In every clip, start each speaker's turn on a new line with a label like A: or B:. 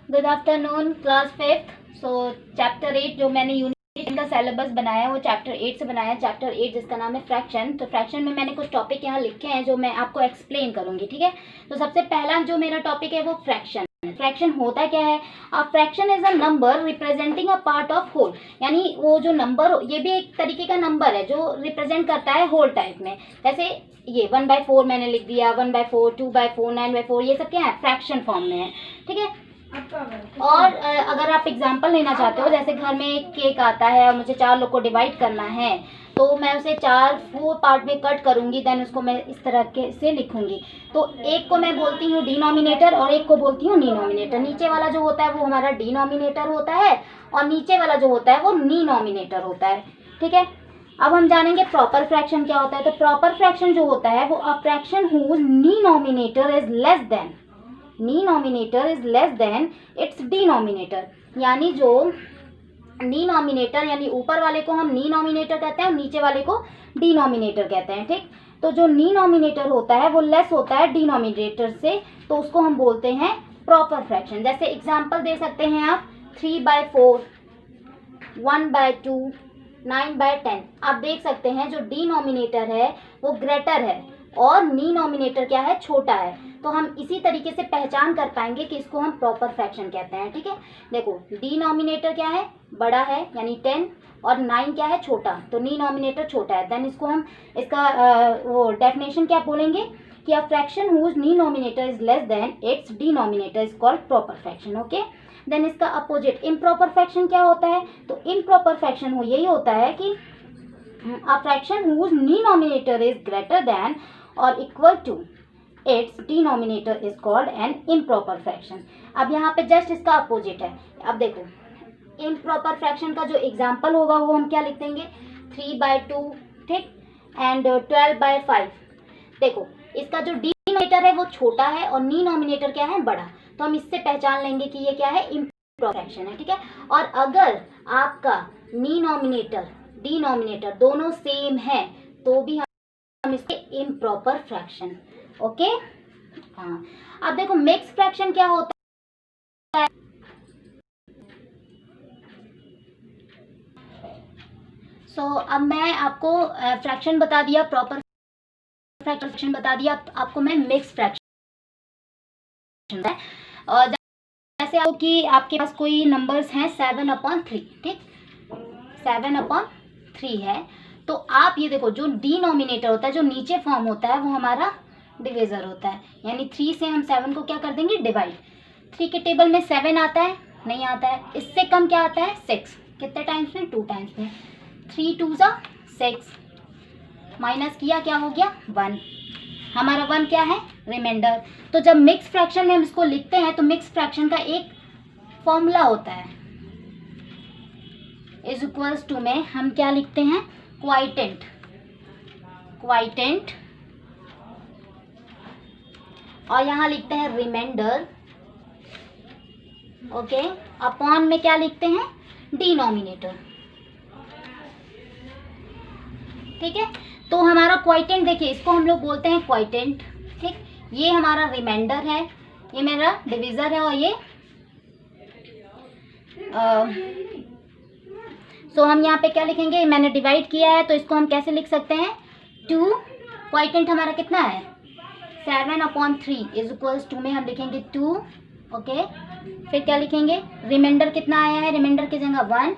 A: Good afternoon class 5th। सो chapter 8 जो मैंने unit का सिलेबस बनाया है वो चैप्टर 8 से बनाया है। चैप्टर 8 जिसका नाम है फ्रैक्शन। तो फ्रैक्शन में मैंने कुछ टॉपिक यहाँ लिखे हैं जो मैं आपको एक्सप्लेन करूंगी, ठीक है। तो सबसे पहला जो मेरा टॉपिक है वो फ्रैक्शन। फ्रैक्शन होता क्या है? A fraction is a number representing a part of whole, यानी वो जो नंबर, ये भी एक तरीके का नंबर है जो रिप्रेजेंट करता है होल टाइप में। जैसे ये 1/4 मैंने लिख दिया, 1/4, 2/4, 9/4, ये सब क्या है? फ्रैक्शन फॉर्म में है, ठीक है। और अगर आप एग्जांपल लेना चाहते हो, जैसे घर में एक केक आता है और मुझे 4 लोग को डिवाइड करना है, तो मैं उसे 4 पार्ट में कट करूंगी, देन उसको मैं इस तरह के से लिखूंगी। तो एक को मैं बोलती हूँ डिनोमिनेटर और एक को बोलती हूँ नीनोमिनेटर। नीचे वाला जो होता है वो हमारा डिनोमिनेटर होता है और नीचे वाला जो होता है वो नीनोमिनेटर होता है, ठीक है। अब हम जानेंगे प्रॉपर फ्रैक्शन क्या होता है। तो प्रॉपर फ्रैक्शन जो होता है वो a fraction whose numerator is less than its denominator, यानी जो डिनोमिनेटर यानी ऊपर वाले को हम डिनोमिनेटर कहते हैं और नीचे वाले को डिनोमिनेटर कहते हैं, ठीक। तो जो डिनोमिनेटर होता है वो लेस होता है डिनोमिनेटर से, तो उसको हम बोलते हैं प्रॉपर फ्रैक्शन। जैसे एग्जांपल दे सकते हैं आप 3/4, 1/2, 9/10। आप देख सकते हैं जो डिनोमिनेटर है वो ग्रेटर है और नीनोमिनेटर क्या है? छोटा है। तो हम इसी तरीके से पहचान कर पाएंगे कि इसको हम प्रॉपर फ्रैक्शन कहते हैं, ठीक है। देखो डिनोमिनेटर क्या है? बड़ा है यानी 10, और 9 क्या है? छोटा, तो नीनोमिनेटर छोटा है। देन इसको हम इसका वो डेफिनेशन क्या बोलेंगे कि a fraction whose numerator is less than its denominator is called proper fraction, okay. Then इसका अपोजिट इम्प्रॉपर फ्रैक्शन क्या होता है? तो इम्प्रॉपर फ्रैक्शन हो यही होता है कि a fraction whose denominator is greater than और equal to its denominator is called an improper fraction. अब यहाँ पे जस्ट इसका अपोजिट है। अब देखो इम्प्रॉपर फ्रैक्शन का जो एग्जाम्पल होगा वो हम क्या लिख देंगे? 3/2, ठीक, एंड 12/5। देखो इसका जो डिनोमिनेटर है वो छोटा है और नीनोमिनेटर क्या है? बड़ा। तो हम इससे पहचान लेंगे कि ये क्या है? इम्प्रॉपर फ्रैक्शन है, ठीक है। और अगर आपका नीनोमिनेटर डिनोमिनेटर दोनों सेम है तो भी हम इसके इम्प्रॉपर फ्रैक्शन, ओके। हाँ, अब देखो मिक्स फ्रैक्शन क्या होता है। अब मैं आपको फ्रैक्शन बता दिया, प्रॉपर फ्रैक्शन बता दिया, आपको मैं मिक्स फ्रैक्शन है। और जैसे आपको कि आपके पास कोई नंबर्स हैं 7/3, ठीक, 7/3 है, तो आप ये देखो जो डिनोमिनेटर होता है, जो नीचे फॉर्म होता है, वो हमारा डिविजर होता है। यानी 3 से हम 7 को क्या कर देंगे? डिवाइड। 3 के टेबल में 7 आता है? नहीं आता है। इससे कम क्या आता है? 6। कितने टाइम्स में? 2 टाइम्स में। 3 2 6, माइनस किया क्या हो गया? 1। हमारा 1 क्या है? रिमाइंडर। तो जब मिक्स फ्रैक्शन में हम इसको लिखते हैं तो मिक्स फ्रैक्शन का एक फॉर्मूला होता है, इज इक्वल्स टू में हम क्या लिखते हैं? क्वाइटेंट और यहाँ लिखते हैं रिमाइंडर, ओके। अपॉन में क्या लिखते हैं? डिनोमिनेटर, ठीक है। तो हमारा क्वाइटेंट देखिए, इसको हम लोग बोलते हैं क्वाइटेंट, ठीक। ये हमारा रिमाइंडर है, ये मेरा डिविजर है, और ये सो हम यहाँ पे क्या लिखेंगे? मैंने डिवाइड किया है तो इसको हम कैसे लिख सकते हैं? 2, क्वाइटेंट हमारा कितना है? 7/3 इज इक्वल्स टू में हम लिखेंगे 2, ओके। फिर क्या लिखेंगे? रिमाइंडर कितना आया है? रिमाइंडर की जगह 1,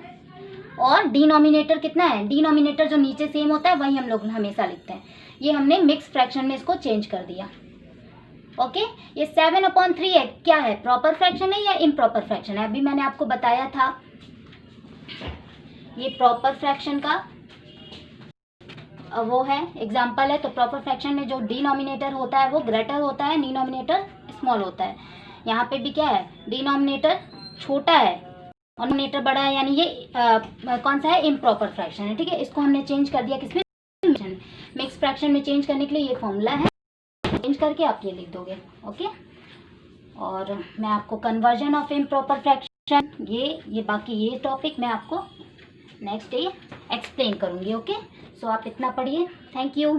A: और डिनोमिनेटर कितना है? डिनोमिनेटर जो नीचे सेम होता है वही हम लोग हमेशा लिखते हैं। ये हमने मिक्स फ्रैक्शन में इसको चेंज कर दिया, ओके। ये 7/3 है, क्या है? प्रॉपर फ्रैक्शन है या इम्प्रॉपर फ्रैक्शन है? अभी मैंने आपको बताया था ये प्रॉपर फ्रैक्शन का वो है, एग्जाम्पल है। तो प्रॉपर फ्रैक्शन में जो डिनोमिनेटर होता है वो ग्रेटर होता है, डिनोमिनेटर स्मॉल होता है। यहाँ पे भी क्या है? डिनोमिनेटर छोटा है और डिनोमिनेटर बड़ा है, यानी ये कौन सा है? इम्प्रॉपर फ्रैक्शन है, ठीक है। इसको हमने चेंज कर दिया किसमें? मिक्स फ्रैक्शन में चेंज करने के लिए ये फॉर्मूला है, चेंज करके आप ये लिख दोगे, ओके। और मैं आपको कन्वर्जन ऑफ इम्प्रॉपर फ्रैक्शन, ये बाकी ये टॉपिक मैं आपको नेक्स्ट डे एक्सप्लेन करूँगी, ओके। सो आप इतना पढ़िए। Thank you.